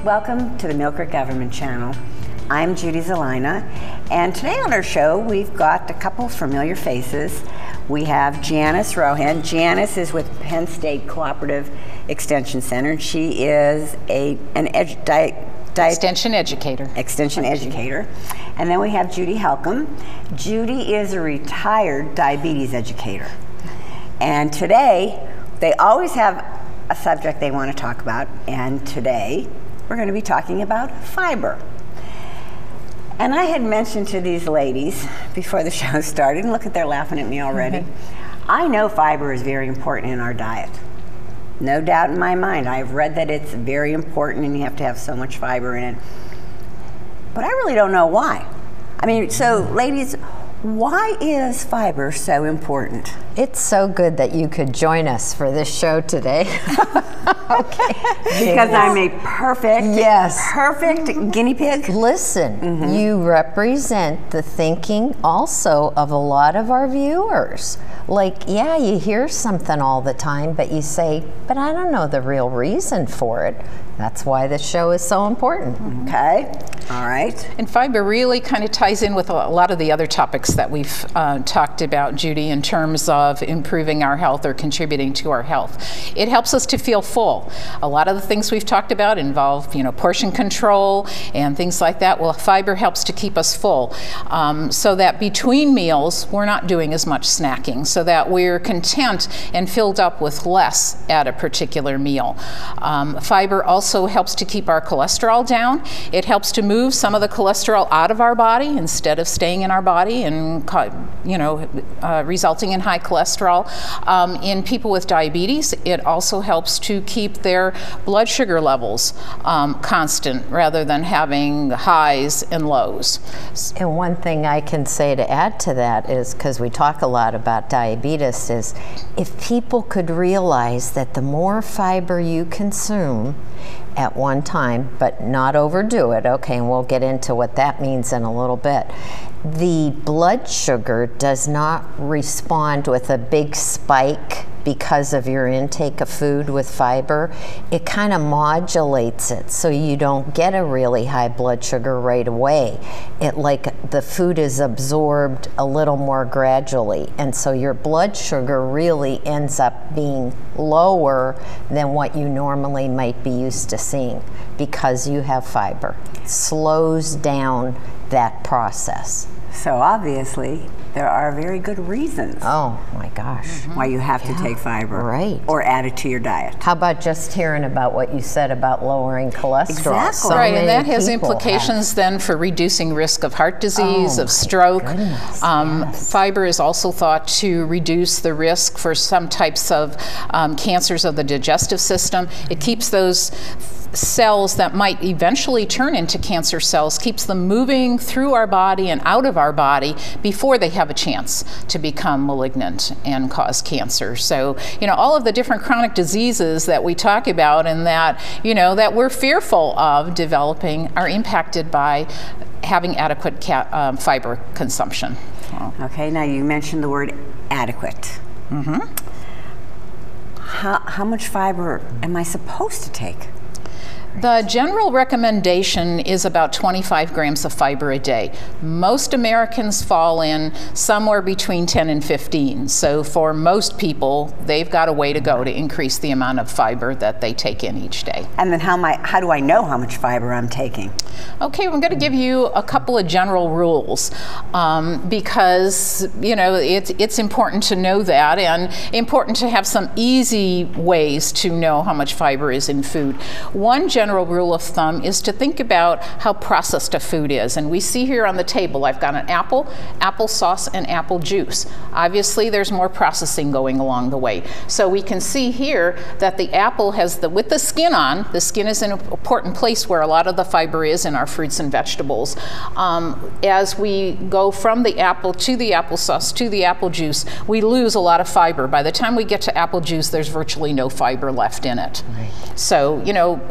Welcome to the Mill Creek Government Channel. I'm Judy Zelina, and today on our show we've got a couple familiar faces. We have Janice Rohan. Janice is with Penn State Cooperative Extension Center, and she is an extension educator. Extension educator. And then we have Judy Helcom. Judy is a retired diabetes educator. And today, they always have a subject they want to talk about, and today we're going to be talking about fiber. And I had mentioned to these ladies before the show started, and look at they're laughing at me already. I know fiber is very important in our diet. No doubt in my mind. I've read that it's very important and you have to have so much fiber in it. But I really don't know why. I mean, so ladies, why is fiber so important? It's so good that you could join us for this show today. Okay. Because I'm a perfect guinea pig. Listen, you represent the thinking also of a lot of our viewers. Like, yeah, you hear something all the time, but you say, but I don't know the real reason for it. That's why this show is so important. Okay, all right. And fiber really kind of ties in with a lot of the other topics that we've talked about, Judy, in terms of improving our health or contributing to our health. It helps us to feel full. A lot of the things we've talked about involve, portion control and things like that. Well, fiber helps to keep us full so that between meals, we're not doing as much snacking, so that we're content and filled up with less at a particular meal. Fiber also helps to keep our cholesterol down. It helps to move some of the cholesterol out of our body instead of staying in our body and resulting in high cholesterol. In people with diabetes, it also helps to keep their blood sugar levels constant rather than having highs and lows. And one thing I can say to add to that is, because we talk a lot about diabetes, is if people could realize that the more fiber you consume at one time, but not overdo it, okay, and we'll get into what that means in a little bit, the blood sugar does not respond with a big spike because of your intake of food with fiber. It kind of modulates it so you don't get a really high blood sugar right away. It like the food is absorbed a little more gradually, and so your blood sugar really ends up being lower than what you normally might be used to seeing because you have fiber. It slows down that process. So obviously, there are very good reasons. Oh my gosh. Why you have to take fiber. Right. Or add it to your diet. How about just hearing about what you said about lowering cholesterol? Exactly. So right, and that has people implications then for reducing risk of heart disease, of stroke. Yes. Fiber is also thought to reduce the risk for some types of cancers of the digestive system. It keeps those cells that might eventually turn into cancer cells, keeps them moving through our body and out of our body before they have a chance to become malignant and cause cancer. So, all of the different chronic diseases that we talk about and that, that we're fearful of developing are impacted by having adequate fiber consumption. Okay, now you mentioned the word adequate. How much fiber am I supposed to take? The general recommendation is about 25 grams of fiber a day. Most Americans fall in somewhere between 10 and 15. So for most people, they've got a way to go to increase the amount of fiber that they take in each day. And then how do I know how much fiber I'm taking? Okay, I'm going to give you a couple of general rules because, it's important to know that and important to have some easy ways to know how much fiber is in food. One general rule of thumb is to think about how processed a food is. And we see here on the table, I've got an apple, applesauce, and apple juice. Obviously, there's more processing going along the way. So we can see here that the apple has with the skin on. The skin is an important place where a lot of the fiber is in our fruits and vegetables. As we go from the apple to the applesauce to the apple juice, we lose a lot of fiber. By the time we get to apple juice, there's virtually no fiber left in it. Right. So,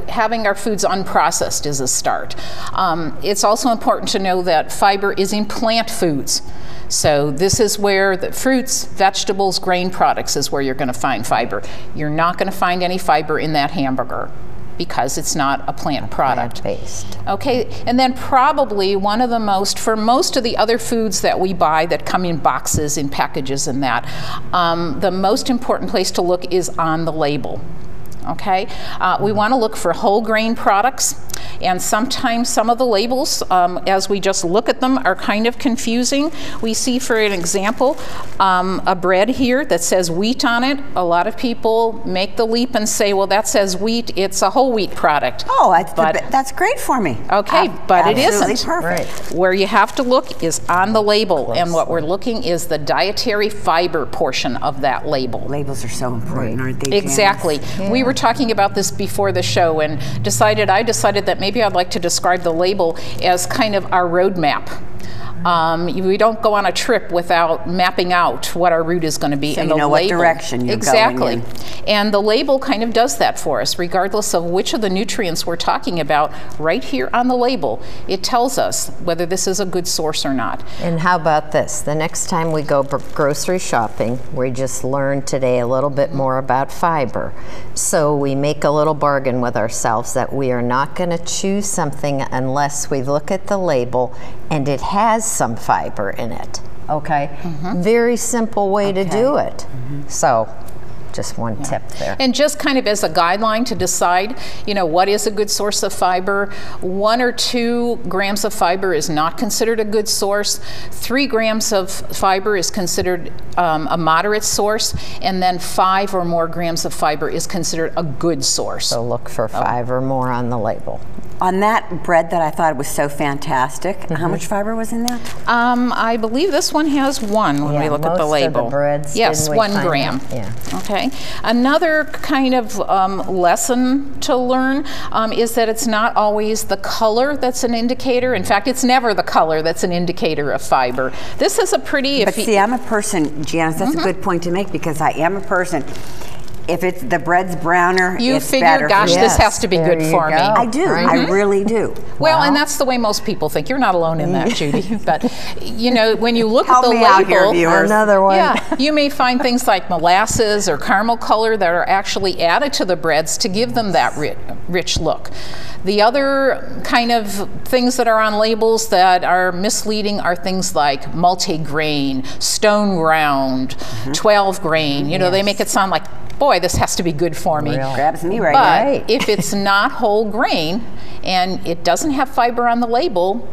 having our foods unprocessed is a start. It's also important to know that fiber is in plant foods. So this is where the fruits, vegetables, grain products is where you're going to find fiber. You're not going to find any fiber in that hamburger, because it's not a plant product. Plant-based. Okay, and then probably one of the most, for most of the other foods that we buy that come in boxes, in packages and that, the most important place to look is on the label. Okay, we want to look for whole grain products, and sometimes some of the labels, as we just look at them, are kind of confusing. We see, for an example, a bread here that says wheat on it. A lot of people make the leap and say, well, that says wheat, it's a whole wheat product. Oh, that's great for me. Okay, but it Absolutely isn't. perfect. Where you have to look is on the label, and what we're looking is the dietary fiber portion of that label. Labels are so important, aren't they, Janice? Exactly. We were talking about this before the show, and I decided that maybe I'd like to describe the label as kind of our roadmap. We don't go on a trip without mapping out what our route is going to be. So and you the know label, what direction you're exactly. going in. And the label kind of does that for us, regardless of which of the nutrients we're talking about. Right here on the label, it tells us whether this is a good source or not. And how about this? The next time we go grocery shopping, we just learned today a little bit more about fiber. So we make a little bargain with ourselves that we are not going to choose something unless we look at the label and it has some fiber in it. Okay? Very simple way to do it. So just one tip there. And just kind of as a guideline to decide, what is a good source of fiber. 1 or 2 grams of fiber is not considered a good source. 3 grams of fiber is considered a moderate source, and then 5 or more grams of fiber is considered a good source. So look for 5 or more on the label. On that bread that I thought was so fantastic, how much fiber was in that? I believe this one has 1 when we look at the label. Most of the breads, yes, 1 gram. Yeah. Okay. Another kind of lesson to learn is that it's not always the color that's an indicator. In fact, it's never the color that's an indicator of fiber. This is a pretty... But see, I'm a person, Janice, that's a good point to make, because I am a person. If it's the bread's browner, you it's figure, better. gosh, Yes, this has to be there good you for me. go. I do. I really do. Well, and that's the way most people think. You're not alone in that, Judy. But when you look Help at the me out here, label, viewers. Another one. yeah, you may find things like molasses or caramel color that are actually added to the breads to give them that rich look. The other kind of things that are on labels that are misleading are things like multi-grain, stone ground, 12 grain. They make it sound like, boy, this has to be good for me. Grabs me right But if it's not whole grain and it doesn't have fiber on the label,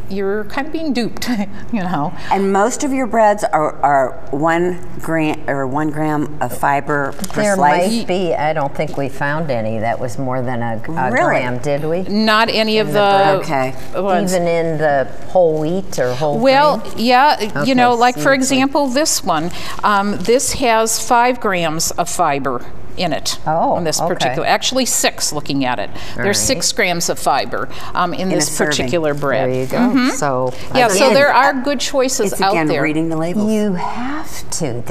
you're kind of being duped, And most of your breads are 1 gram of fiber per There slice. might be. I don't think we found any that was more than a Really? gram, did we? Not any of the Okay. ones. Even in the whole wheat or whole Well, grain? yeah, Okay, like for seeds. example, this one, this has 5 grams of fiber in it. Oh, on this okay. particular, actually 6 looking at it. There's right. 6 grams of fiber in this a serving. particular bread. There you go. So Yeah, so Again, there are good choices It's out again there. reading the labels. you have to.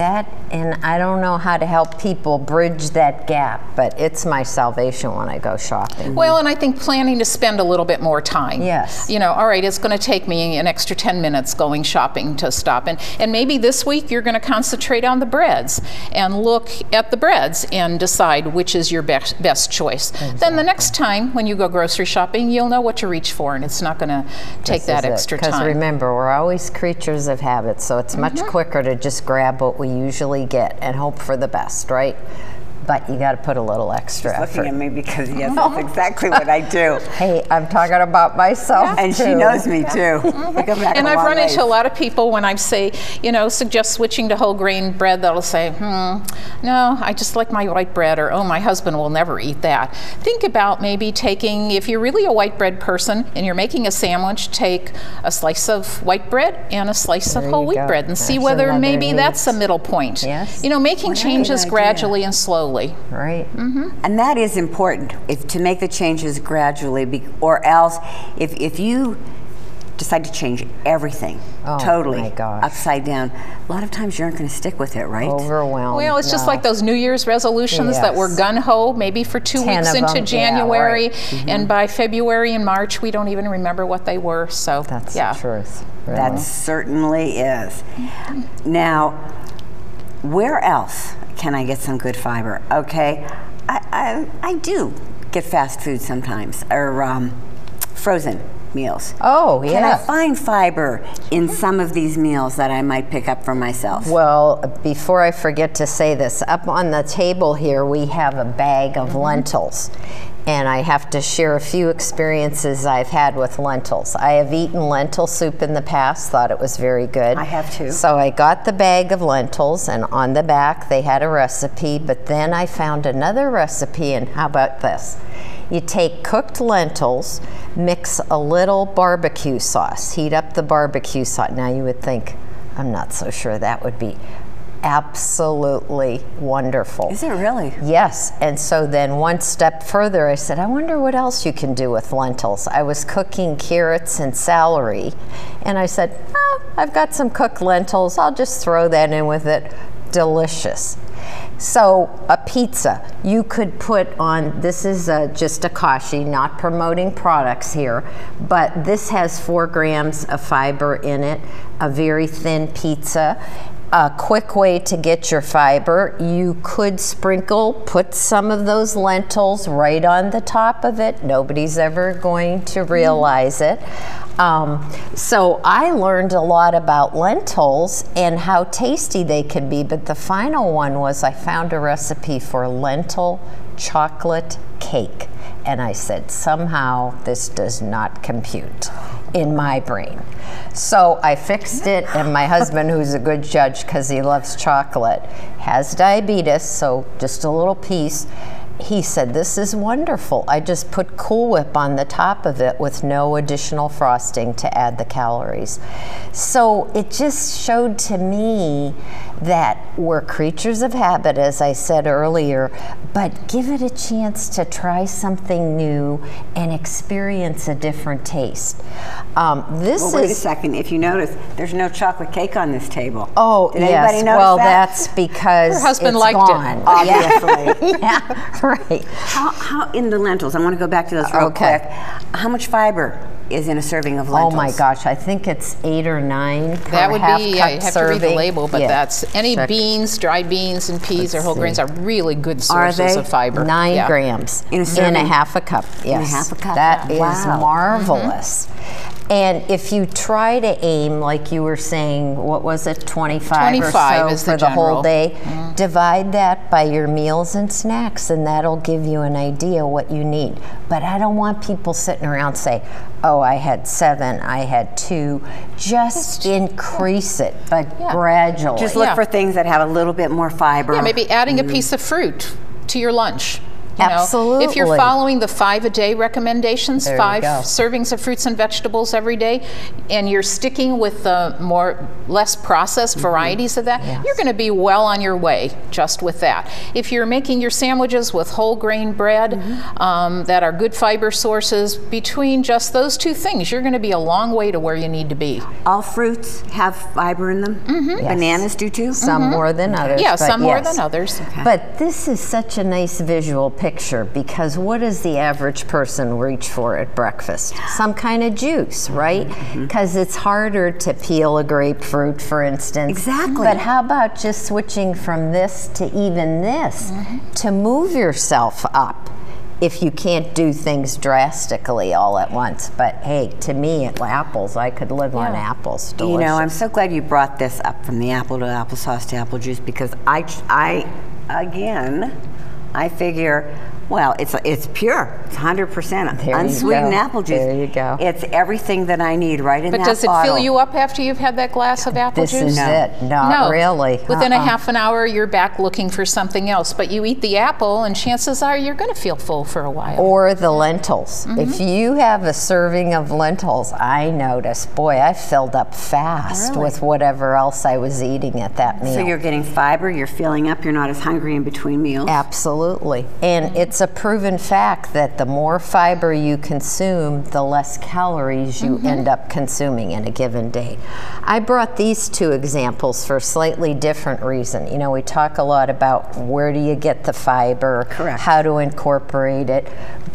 And I don't know how to help people bridge that gap, but it's my salvation when I go shopping. Well, and I think planning to spend a little bit more time. Yes. All right, it's going to take me an extra 10 minutes going shopping to stop. And maybe this week you're going to concentrate on the breads and look at the breads and decide which is your best choice. Exactly. Then the next time when you go grocery shopping, you'll know what to reach for, and it's not going to take that extra time. Because remember, we're always creatures of habit, so it's much quicker to just grab what we usually get and hope for the best, right? But you got to put a little extra She's effort. looking at me because yes, that's exactly what I do. Hey, I'm talking about myself And too. she knows me too. We go back And a I've long run ways. into a lot of people when I say, suggest switching to whole grain bread, that'll say, no, I just like my white bread, or, oh, my husband will never eat that. Think about maybe taking, if you're really a white bread person and you're making a sandwich, take a slice of white bread and a slice of There whole you wheat go. bread and see That's whether another maybe that's a neat- middle point. Yes. Making changes idea. gradually and slowly. Right. And that is important, to make the changes gradually, or else if you decide to change everything totally my gosh. upside down, a lot of times you aren't going to stick with it, right? Overwhelmed. Well, it's just No. like those New Year's resolutions that were Yes. gun-ho, maybe for 2 10 weeks of into them, yeah, January, right. and by February and March, we don't even remember what they were. So That's yeah. the truth. Really. That certainly is. Now, where else can I get some good fiber? Okay, I do get fast food sometimes, or frozen meals. Oh, yeah. Can I find fiber in some of these meals that I might pick up for myself? Well, before I forget to say this, up on the table here we have a bag of lentils. And I have to share a few experiences I've had with lentils. I have eaten lentil soup in the past, thought it was very good. I have too. So I got the bag of lentils, and on the back they had a recipe, but then I found another recipe, and how about this? You take cooked lentils, mix a little barbecue sauce, heat up the barbecue sauce. Now you would think, I'm not so sure that would be absolutely wonderful. Is it really? Yes, and so then one step further, I said, I wonder what else you can do with lentils. I was cooking carrots and celery, and I said, oh, I've got some cooked lentils, I'll just throw that in with it. Delicious. So a pizza, you could put on, this is just a kashi, not promoting products here, but this has 4 grams of fiber in it, a very thin pizza. A quick way to get your fiber, you could put some of those lentils right on the top of it. Nobody's ever going to realize it. So I learned a lot about lentils and how tasty they can be, but the final one was I found a recipe for lentil chocolate cake. And I said, somehow this does not compute in my brain. So I fixed it, and my husband, who's a good judge because he loves chocolate, has diabetes, so just a little piece. He said, this is wonderful. I just put Cool Whip on the top of it with no additional frosting to add the calories. So it just showed to me that we're creatures of habit, as I said earlier, but give it a chance to try something new and experience a different taste. Wait a second. If you notice, there's no chocolate cake on this table. Oh, Did yes. anybody notice Well, that? that's because her husband it's liked gone. it. Obviously. Yeah, right. How in the lentils, I want to go back to those real quick. How much fiber is in a serving of lentils? Oh my gosh, I think it's 8 or 9 per That would half be, cup you have serving. to read the label, but Yeah. that's any Check. beans, dried beans and peas or whole see. grains are really good sources they? of fiber. 9 Yeah. grams In a in serving? a half a cup. Yes. half a cup. That is Wow. marvelous. And if you try to aim, like you were saying, what was it, 25 or 25 so is the for the whole general. day, divide that by your meals and snacks, and that'll give you an idea what you need. But I don't want people sitting around say, oh, I had 7, I had 2. Just increase it, but gradually. Just look Yeah. for things that have a little bit more fiber. Yeah, maybe adding a piece of fruit to your lunch. You know, Absolutely. if you're following the 5 a day recommendations, There you 5 go. servings of fruits and vegetables every day, and you're sticking with the less processed varieties of that, Yes. you're going to be well on your way just with that. If you're making your sandwiches with whole grain bread that are good fiber sources, between just those 2 things, you're going to be a long way to where you need to be. All fruits have fiber in them. Yes. Bananas do too. Some more than others. Yeah, but some more yes. than oothers. But this is such a nice visual picture, because what does the average person reach for at breakfast? Some kind of juice, right? Because it's harder to peel a grapefruit, for instance. Exactly. But how about just switching from this to even this to move yourself up? If you can't do things drastically all at once. But hey, to me, apples, I could live on apples. Delicious. You know, I'm so glad you brought this up, from the apple to applesauce to apple juice, because I figure, well, it's pure. It's 100% There you unsweetened go. apple juice. There you go. It's everything that I need right in But that does it bottle. fill you up after you've had that glass of apple This juice? is it. Not really. Within a half an hour, you're back looking for something else. But you eat the apple, and chances are you're going to feel full for a while. Or the lentils. If you have a serving of lentils, I notice, boy, I filled up fast Really? with whatever else I was eating at that meal. So you're getting fiber, you're filling up, you're not as hungry in between meals. Absolutely. And it's a proven fact that the more fiber you consume, the less calories you end up consuming in a given day. I brought these 2 examples for a slightly different reason. You know, we talk a lot about where do you get the fiber, Correct. how to incorporate it.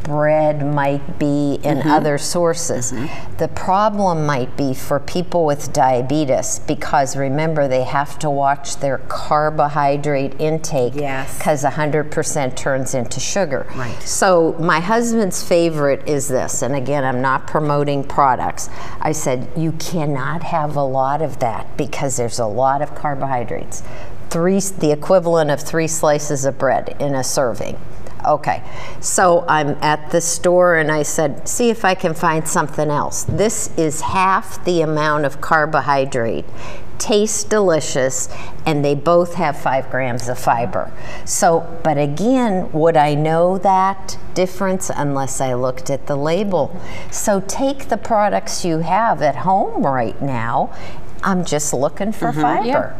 bread might be in other sources. The problem might be for people with diabetes, because remember, they have to watch their carbohydrate intake, because 100% turns into sugar. Right. So my husband's favorite is this, and again, I'm not promoting products. I said, you cannot have a lot of that because there's a lot of carbohydrates. The equivalent of 3 slices of bread in a serving. Okay, so I'm at the store and I said, see if I can find something else. This is half the amount of carbohydrate, tastes delicious, and they both have 5 grams of fiber. So, but again, would I know that difference unless I looked at the label? So take the products you have at home right now. I'm just looking for fiber.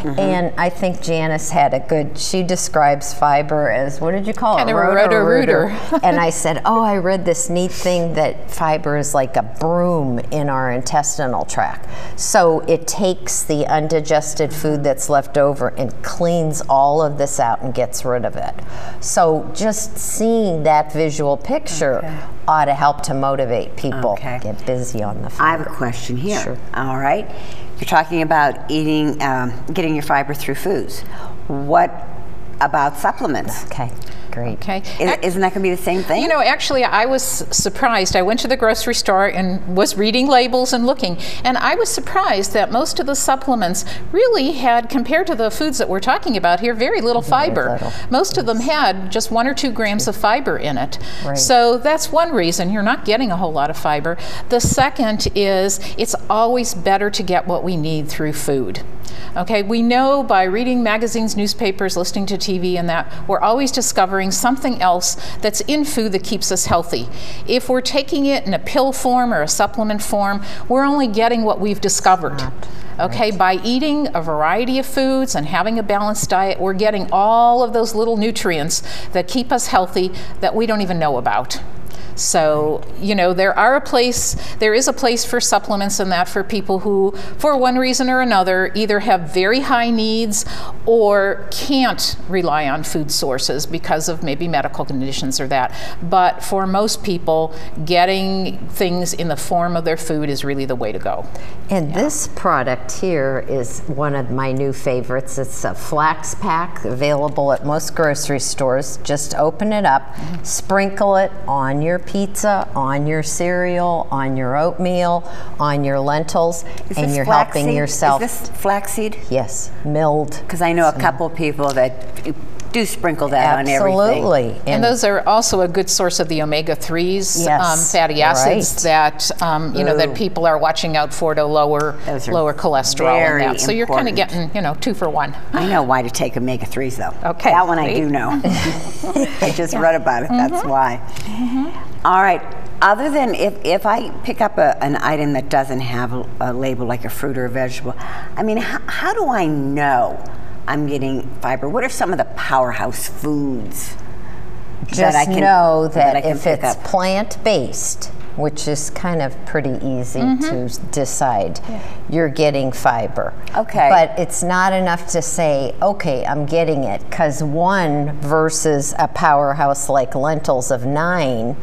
And I think Janice had a good, she describes fiber as, what did you call it? Kind of a roto-rooter. And I said, oh, I read this neat thing that fiber is like a broom in our intestinal tract. So it takes the undigested food that's left over and cleans all of this out and gets rid of it. So just seeing that visual picture ought to help to motivate people. Get busy on the fiber. I have a question here. Sure. All right. You're talking about eating, getting your fiber through foods. What about supplements? Okay, great. Okay. Isn't that going to be the same thing? You know, actually, I was surprised. I went to the grocery store and was reading labels and looking, and I was surprised that most of the supplements really had, compared to the foods that we're talking about here, very little fiber. Most of them had just 1 or 2 grams of fiber in it. Right. So that's one reason you're not getting a whole lot of fiber. The second is it's always better to get what we need through food. Okay, we know by reading magazines, newspapers, listening to TV and that, we're always discovering something else that's in food that keeps us healthy. If we're taking it in a pill form or a supplement form, we're only getting what we've discovered. Okay, by eating a variety of foods and having a balanced diet, we're getting all of those little nutrients that keep us healthy that we don't even know about. So, you know, there is a place for supplements and that for people who, for one reason or another, either have very high needs or can't rely on food sources because of maybe medical conditions or that. But for most people, getting things in the form of their food is really the way to go. And this product here is one of my new favorites. It's a flax pack available at most grocery stores. Just open it up, sprinkle it on your pizza, on your cereal, on your oatmeal, on your lentils, and you're helping yourself. Is this flaxseed? Yes, milled. Because I know a couple people that do sprinkle that on everything. Absolutely. And those are also a good source of the omega-3s, fatty acids that you know, that people are watching out for to lower cholesterol and that. So you're kind of getting, you know, 2 for 1. I know why to take omega-3s though. Okay. That one I do know. I just read about it. That's why. All right. Other than if I pick up an item that doesn't have a label like a fruit or a vegetable, I mean, how do I know I'm getting fiber? What are some of the powerhouse foods? Just know that if it's plant-based, which is kind of pretty easy to decide, you're getting fiber. Okay. But it's not enough to say, okay, I'm getting it, because 1 versus a powerhouse like lentils of 9,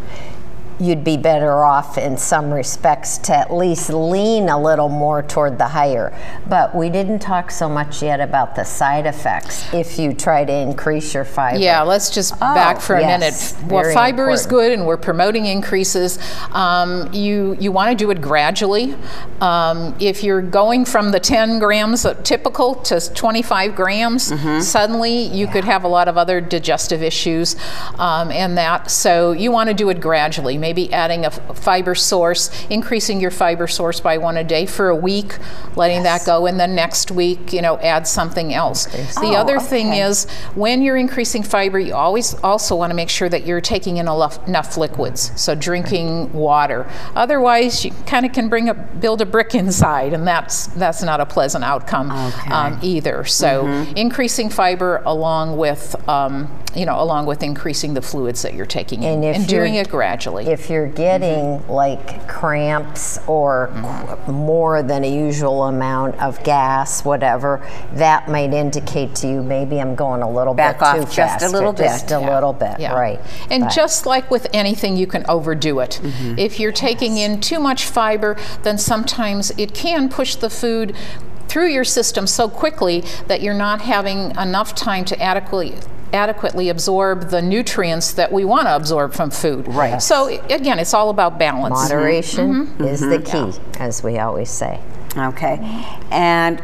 you'd be better off in some respects to at least lean a little more toward the higher. But we didn't talk so much yet about the side effects if you try to increase your fiber. Yeah, let's just back for a minute. Well, fiber is good and we're promoting increases. You want to do it gradually. If you're going from the 10 grams typical to 25 grams, suddenly you could have a lot of other digestive issues and that. So you want to do it gradually. Maybe adding a fiber source, increasing your fiber source by 1 a day for a week, letting that go, and then next week, you know, add something else. The other thing is, when you're increasing fiber, you always also want to make sure that you're taking in enough liquids, so drinking water. Otherwise, you kind of can build a brick inside, and that's not a pleasant outcome either. So increasing fiber along with, you know, along with increasing the fluids that you're taking in, and doing it gradually. if you're getting like cramps or more than a usual amount of gas, whatever, that might indicate to you maybe I'm going a little Back bit off too just fast. a little bit. Just a little bit, right. And just like with anything, you can overdo it. If you're taking in too much fiber, then sometimes it can push the food through your system so quickly that you're not having enough time to adequately absorb the nutrients that we want to absorb from food. Right. So again, it's all about balance. Moderation is the key, as we always say. Okay. And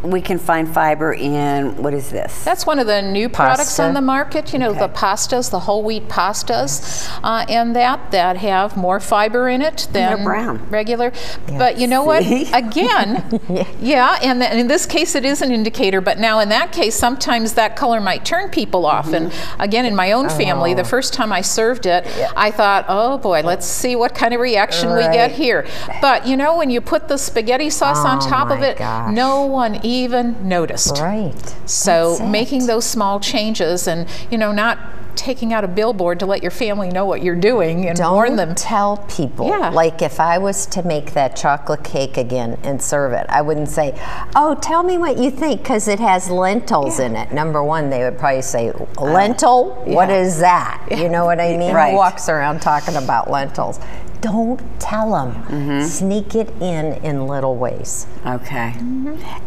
we can find fiber in, what is this? That's one of the new products Pasta. on the market, you know, the pastas, the whole wheat pastas, and that have more fiber in it than they're brown. Regular. But you know what? Again, and in this case it is an indicator, but now in that case sometimes that color might turn people off. And again, in my own family, the first time I served it, I thought, oh boy, let's see what kind of reaction we get here. But you know, when you put the spaghetti sauce on top of it, no one even noticed. Right. So making those small changes and, you know, not taking out a billboard to let your family know what you're doing and warn them. Don't tell people. Like if I was to make that chocolate cake again and serve it, I wouldn't say, oh, tell me what you think, because it has lentils in it. Number one, they would probably say, lentil? What is that? You know what I mean? Who walks around talking about lentils? Don't tell them. Sneak it in little ways. Okay.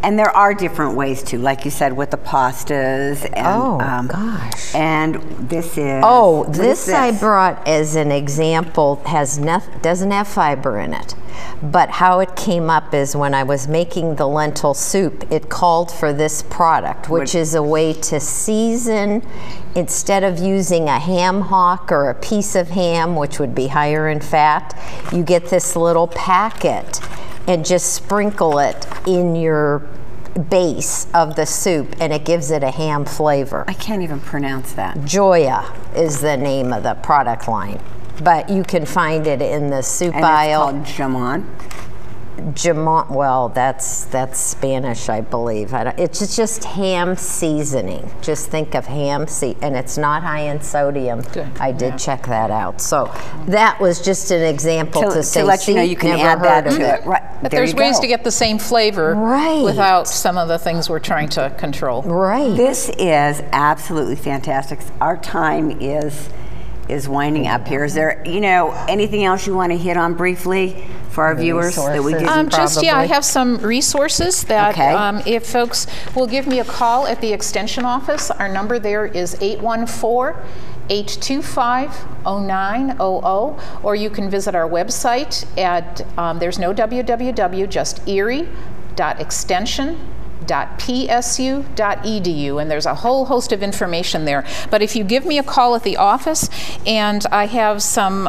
And there are different ways too, like you said, with the pastas. And, gosh. And this is. Oh, this I brought as an example doesn't have fiber in it. But how it came up is when I was making the lentil soup, it called for this product, which is a way to season. Instead of using a ham hock or a piece of ham, which would be higher in fat, you get this little packet and just sprinkle it in your base of the soup, and it gives it a ham flavor. I can't even pronounce that. Joya is the name of the product line. But you can find it in the soup aisle. And it's called jamon. Jamon, well, that's Spanish, I believe. It's just ham seasoning. Just think of ham, and it's not high in sodium. Good. I did check that out. So that was just an example to say, let you know you can add that to it. Right. But there's ways to get the same flavor without some of the things we're trying to control. Right. This is absolutely fantastic. Our time is winding up here. Is there, anything else you want to hit on briefly for our viewers that we didn't I have some resources that if folks will give me a call at the extension office, our number there is 814-825-0900, or you can visit our website at, there's no www, just erie.extension.psu.edu, and there's a whole host of information there. But if you give me a call at the office, and I have some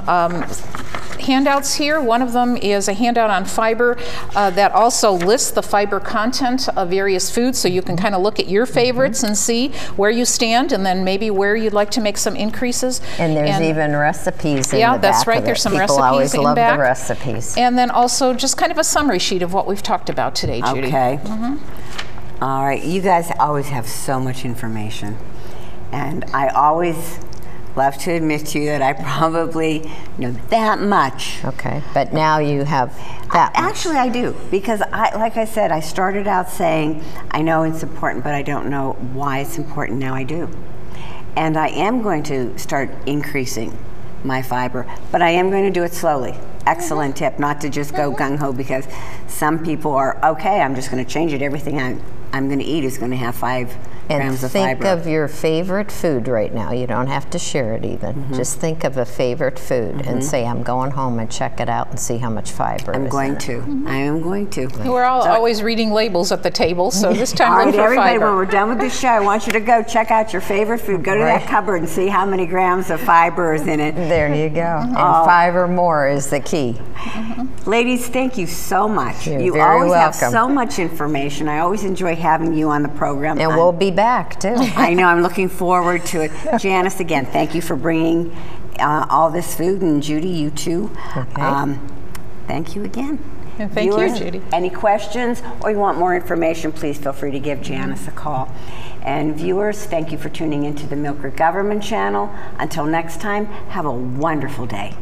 handouts here. One of them is a handout on fiber that also lists the fiber content of various foods, so you can kind of look at your favorites and see where you stand, and then maybe where you'd like to make some increases. And there's even recipes in the back. Yeah, that's right. There's some recipes in back. People always love the recipes. And then also just kind of a summary sheet of what we've talked about today, Judy. Okay. All right. You guys always have so much information, and I always love to admit to you that I probably know that much. Okay, but now you have that much. Actually, I do, because like I said, I started out saying, I know it's important, but I don't know why it's important. Now I do. And I am going to start increasing my fiber, but I am going to do it slowly. Excellent tip, not to just go gung-ho, because some people are, okay, I'm just going to change it. Everything I'm going to eat is going to have 5 grams of fiber. And think of your favorite food right now. You don't have to share it even. Just think of a favorite food and say, I'm going home and check it out and see how much fiber I'm is going in it. to. I am going to. We're always reading labels at the table, so this time All look right, for everybody, fiber. when we're done with this show, I want you to go check out your favorite food. Go to that cupboard and see how many grams of fiber is in it. There you go. And 5 or more is the key. Ladies, thank you so much. You're you very always welcome. have so much information. I always enjoy having you on the program. And we'll be back, too. I know, I'm looking forward to it. Janice, again, thank you for bringing all this food, and Judy, you too. Okay. Thank you again. And thank Viewers, you, Judy. Any questions or you want more information, please feel free to give Janice a call. And viewers, thank you for tuning into the Milk Government Channel. Until next time, have a wonderful day.